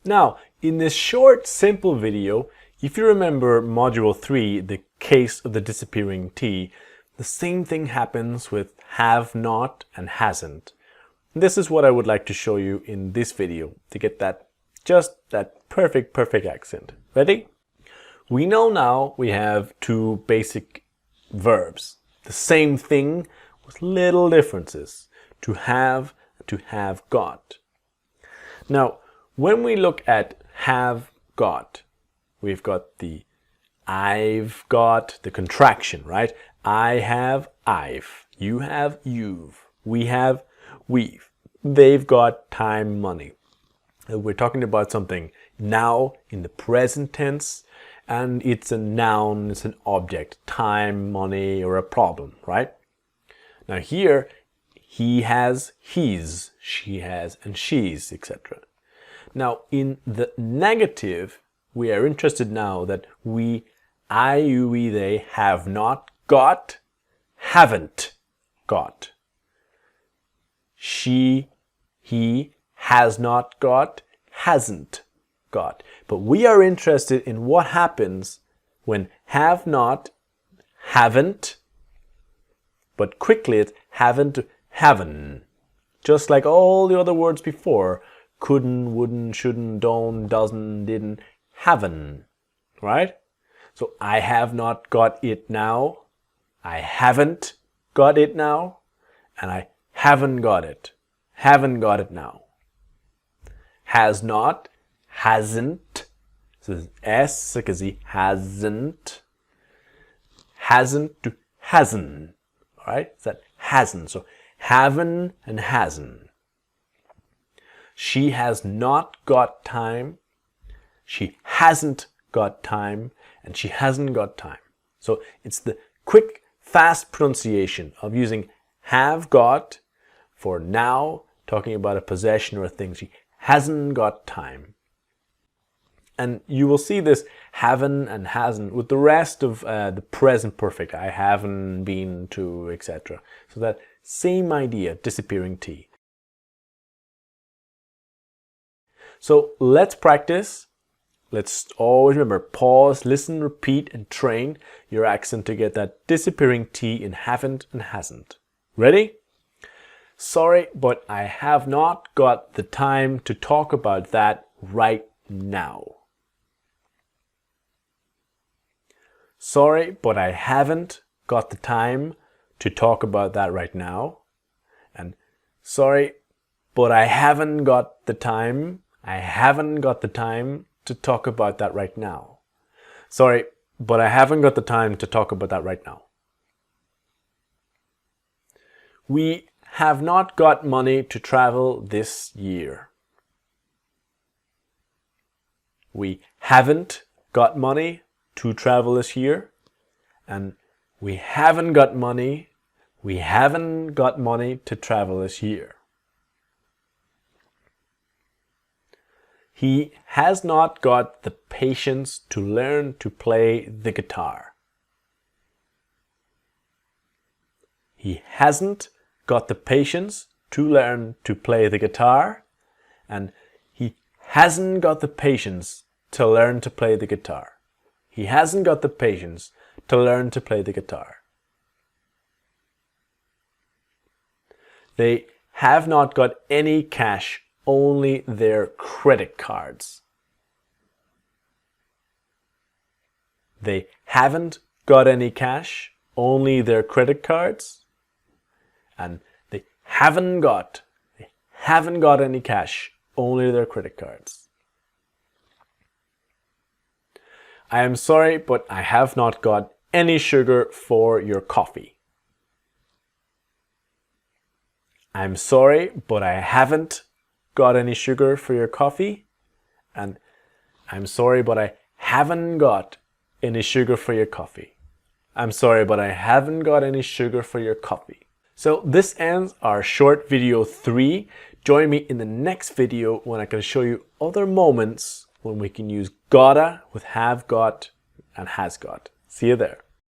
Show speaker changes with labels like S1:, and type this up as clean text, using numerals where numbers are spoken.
S1: Now, in this short, simple video, if you remember module 3, the case of the disappearing T, the same thing happens with have not and hasn't. This is what I would like to show you in this video to get just that perfect accent. Ready? We know now we have two basic verbs. The same thing with little differences. To have got. Now, when we look at have got, we've got the I've got, the contraction, right? I have, I've. You have, you've. We have, we've. They've got time, money. We're talking about something now in the present tense, and it's a noun, it's an object, time, money, or a problem, right? Now here, he has, he's, she has, and she's, etc. Now in the negative, we are interested now that we, I, you, we, they have not got, haven't got. She, he has not got, hasn't got. But we are interested in what happens when have not, haven't, but quickly it's haven't, haven't. Just like all the other words before, couldn't, wouldn't, shouldn't, don't, doesn't, didn't, haven't, right? So I have not got it now, I haven't got it now, and I haven't got it now. Has not, hasn't, so this is S, because he hasn't to hasn't, all right? It's that hasn't, so haven't and hasn't. She has not got time, she hasn't got time, and she hasn't got time. So it's the quick, fast pronunciation of using have got for now, talking about a possession or a thing. She hasn't got time. And you will see this haven't and hasn't with the rest of the present perfect. I haven't been to, etc. So that same idea, disappearing T. So let's practice. Let's always remember, pause, listen, repeat, and train your accent to get that disappearing T in haven't and hasn't. Ready? Sorry, but I have not got the time to talk about that right now. Sorry, but I haven't got the time to talk about that right now. And sorry, but I haven't got the time. I haven't got the time to talk about that right now. Sorry, but I haven't got the time to talk about that right now. We have not got money to travel this year. We haven't got money to travel this year, and we haven't got money to travel this year. He has not got the patience to learn to play the guitar. He hasn't got the patience to learn to play the guitar, and he hasn't got the patience to learn to play the guitar. He hasn't got the patience to learn to play the guitar. They have not got any cash, only their credit cards. They haven't got any cash, only their credit cards. And they haven't got any cash, only their credit cards. I am sorry, but I have not got any sugar for your coffee. I'm sorry, but I haven't got any sugar for your coffee. And I'm sorry, but I haven't got any sugar for your coffee. I'm sorry, but I haven't got any sugar for your coffee. So this ends our short video 3. Join me in the next video when I can show you other moments when we can use gotta with have got and has got. See you there.